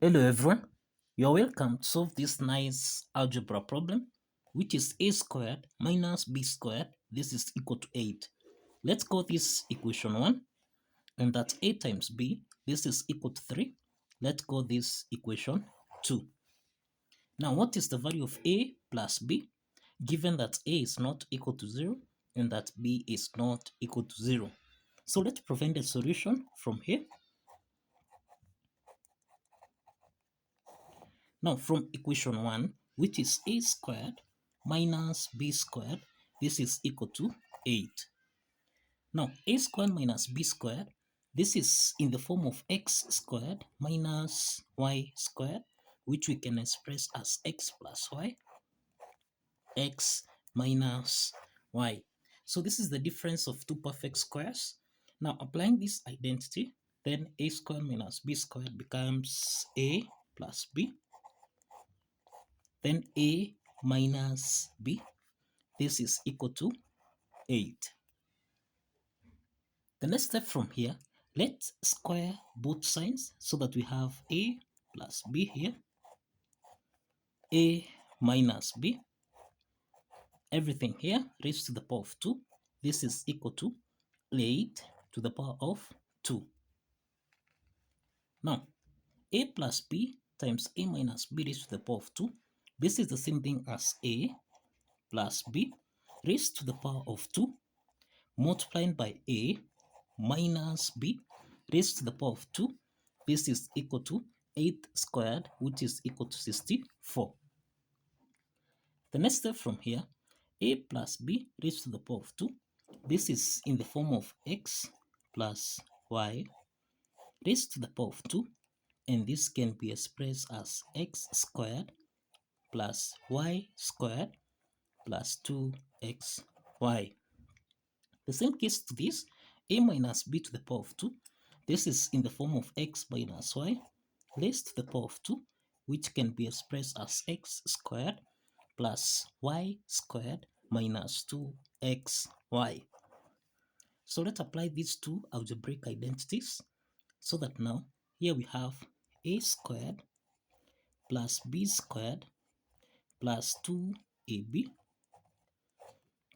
Hello everyone, you're welcome to solve this nice algebra problem, which is a squared minus b squared. This is equal to 8. Let's call this equation 1, and that's a times b. This is equal to 3. Let's call this equation 2. Now, what is the value of a plus b, given that a is not equal to 0 and that b is not equal to 0? So let's prevent the solution from here. Now from equation 1, which is a squared minus b squared, this is equal to 8. Now a squared minus b squared, this is in the form of x squared minus y squared, which we can express as x plus y, x minus y. So this is the difference of two perfect squares. Now applying this identity, then a squared minus b squared becomes a plus b, then a minus b, this is equal to 8. The next step from here, let's square both sides so that we have a plus b here, a minus b, everything here raised to the power of 2. This is equal to 8 to the power of 2. Now, a plus b times a minus b raised to the power of 2. This is the same thing as a plus b raised to the power of 2 multiplied by a minus b raised to the power of 2. This is equal to 8 squared, which is equal to 64. The next step from here, a plus b raised to the power of 2. This is in the form of x plus y raised to the power of 2, and this can be expressed as x squared plus y squared plus 2xy. The same case to this, a minus b to the power of 2. This is in the form of x minus y raised to the power of 2, which can be expressed as x squared plus y squared minus 2xy. So let's apply these two algebraic identities so that now here we have a squared plus b squared plus 2ab,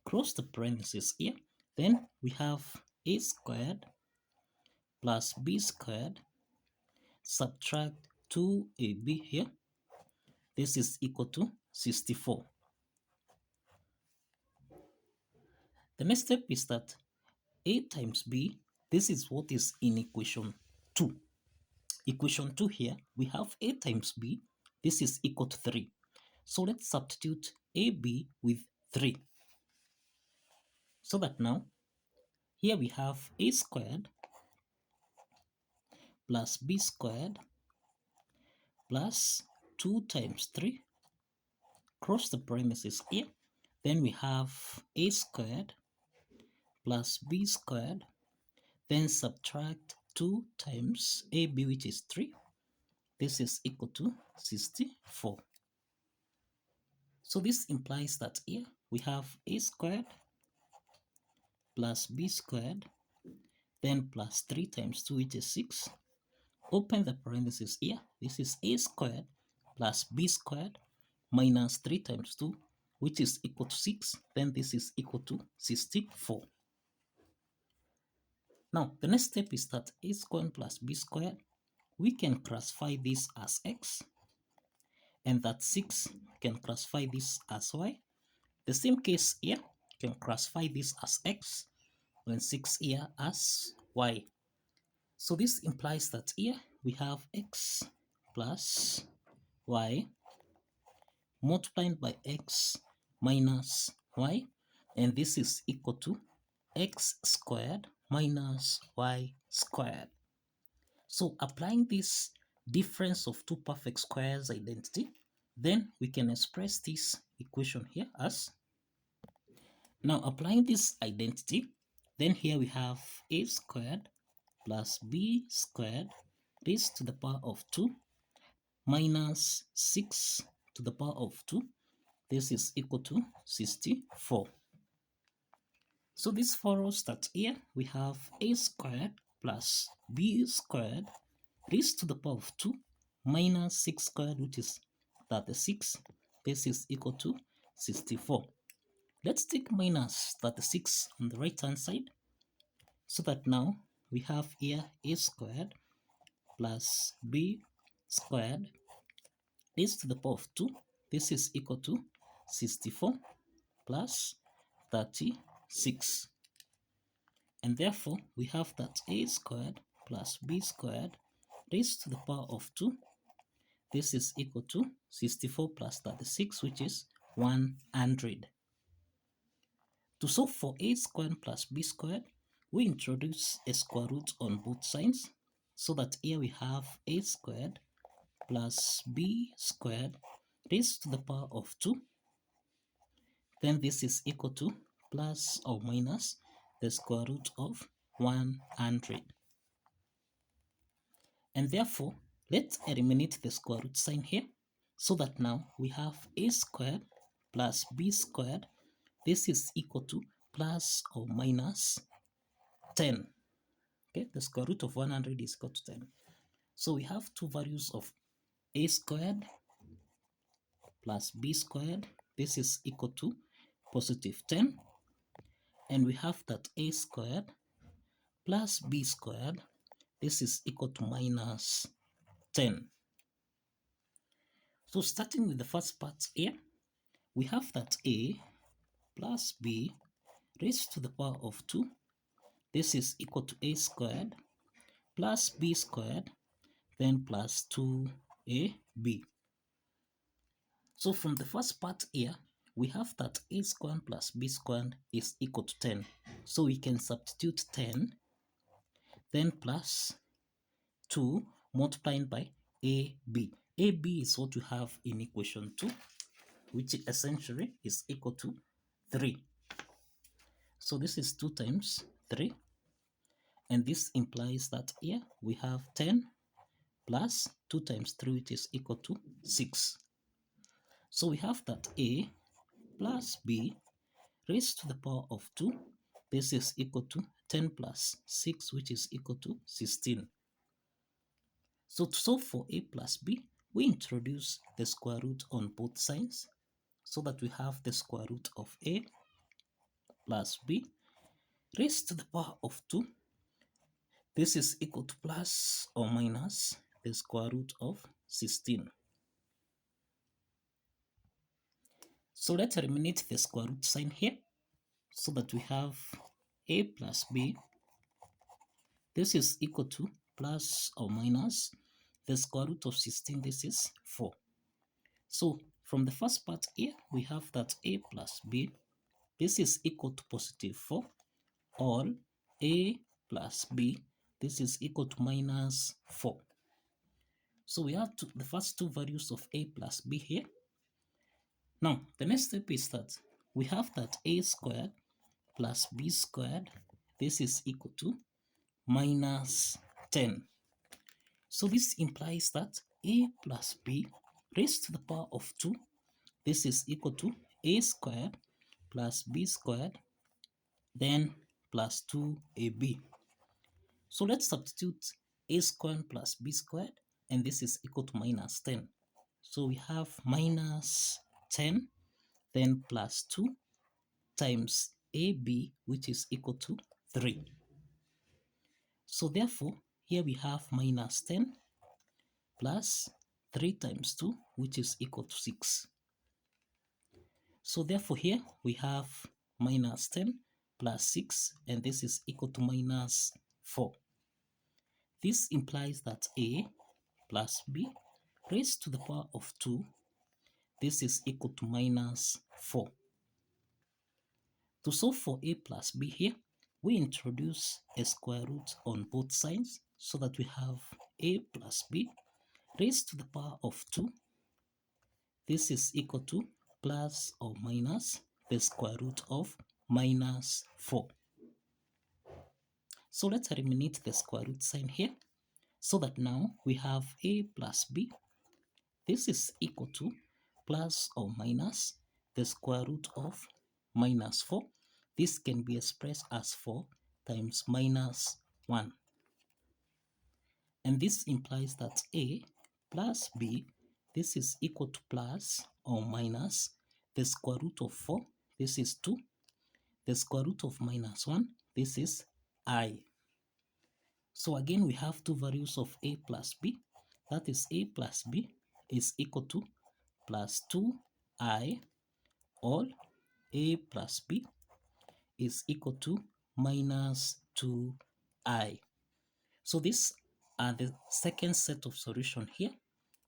close the parentheses here. Then we have a squared plus b squared, subtract 2ab here. This is equal to 64. The next step is that a times b, this is what is in equation 2. Equation 2 here, we have a times b, this is equal to 3. So let's substitute ab with 3. So that now, here we have a squared plus b squared plus 2 times 3, cross the parentheses here. Then we have a squared plus b squared, then subtract 2 times ab, which is 3. This is equal to 64. So this implies that here we have a squared plus b squared, then plus 3 times 2, which is 6. Open the parentheses here. This is a squared plus b squared minus 3 times 2, which is equal to 6. Then this is equal to 64. Now, the next step is that a squared plus b squared, we can classify this as x, and that 6 can classify this as y. The same case here, can classify this as x, and 6 here as y. So this implies that here we have x plus y multiplied by x minus y, and this is equal to x squared minus y squared. So applying this difference of two perfect squares identity, then we can express this equation here as, now applying this identity, then here we have a squared plus b squared raised to the power of 2 minus 6 to the power of 2. This is equal to 64. So this follows that here we have a squared plus b squared raised to the power of 2 minus 6 squared, which is 36. This is equal to 64. Let's take minus 36 on the right hand side, so that now we have here a squared plus b squared raised to the power of 2. This is equal to 64 plus 36. And therefore, we have that a squared plus b squared raised to the power of 2. This is equal to 64 plus 36, which is 100. To solve for a squared plus b squared, we introduce a square root on both sides, so that here we have a squared plus b squared raised to the power of 2. Then this is equal to plus or minus the square root of 100. And therefore, let's eliminate the square root sign here, so that now we have a squared plus b squared. This is equal to plus or minus 10. Okay, the square root of 100 is equal to 10. So we have two values of a squared plus b squared. This is equal to positive 10. And we have that a squared plus b squared. This is equal to minus 10. So starting with the first part here, we have that a plus b raised to the power of 2. This is equal to a squared plus b squared, then plus 2ab. So from the first part here, we have that a squared plus b squared is equal to 10. So we can substitute 10, then plus 2 multiplied by ab. ab is what we have in equation 2, which essentially is equal to 3. So this is 2 times 3. And this implies that here we have 10 plus 2 times 3, which is equal to 6. So we have that a plus b raised to the power of 2. This is equal to 10 plus 6, which is equal to 16. So to solve for a plus b, we introduce the square root on both sides, so that we have the square root of a plus b raised to the power of 2. This is equal to plus or minus the square root of 16. So let's eliminate the square root sign here, so that we have a plus b. This is equal to plus or minus the square root of 16. This is 4. So from the first part here, we have that a plus b. This is equal to positive 4, or a plus b. This is equal to minus 4. So we have the first two values of a plus b here. Now, the next step is that we have that a squared plus b squared. This is equal to minus 10. So this implies that a plus b raised to the power of 2. This is equal to a squared plus b squared, then plus 2ab. So let's substitute a squared plus b squared, and this is equal to minus 10. So we have minus 10, then plus 2 times ab, which is equal to 3. So therefore, here we have minus 10 plus 3 times 2, which is equal to 6. So therefore, here we have minus 10 plus 6, and this is equal to minus 4. This implies that a plus b raised to the power of 2, this is equal to minus 4. To solve for a plus b here, we introduce a square root on both sides, so that we have a plus b raised to the power of 2. This is equal to plus or minus the square root of minus 4. So let's eliminate the square root sign here, so that now we have a plus b. This is equal to plus or minus the square root of minus 4. This can be expressed as 4 times minus 1. And this implies that a plus b, this is equal to plus or minus the square root of 4, this is 2, the square root of minus 1, this is I. So again, we have two values of a plus b, that is a plus b is equal to plus 2i, or a plus b is equal to minus 2i. So these are the second set of solution here,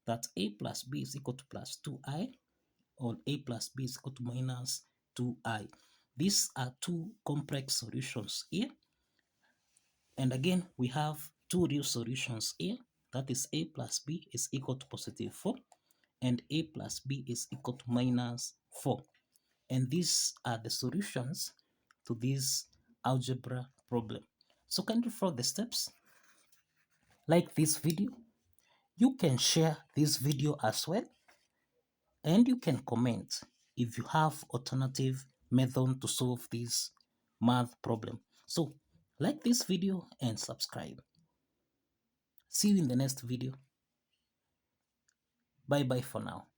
that a plus b is equal to plus 2i, or a plus b is equal to minus 2i. These are two complex solutions here. And again, we have two real solutions here, that is a plus b is equal to positive 4, and a plus b is equal to minus 4. And these are the solutions to this algebra problem. So kindly follow the steps. Like this video. You can share this video as well. And you can comment if you have alternative method to solve this math problem. So like this video and subscribe. See you in the next video. Bye bye for now.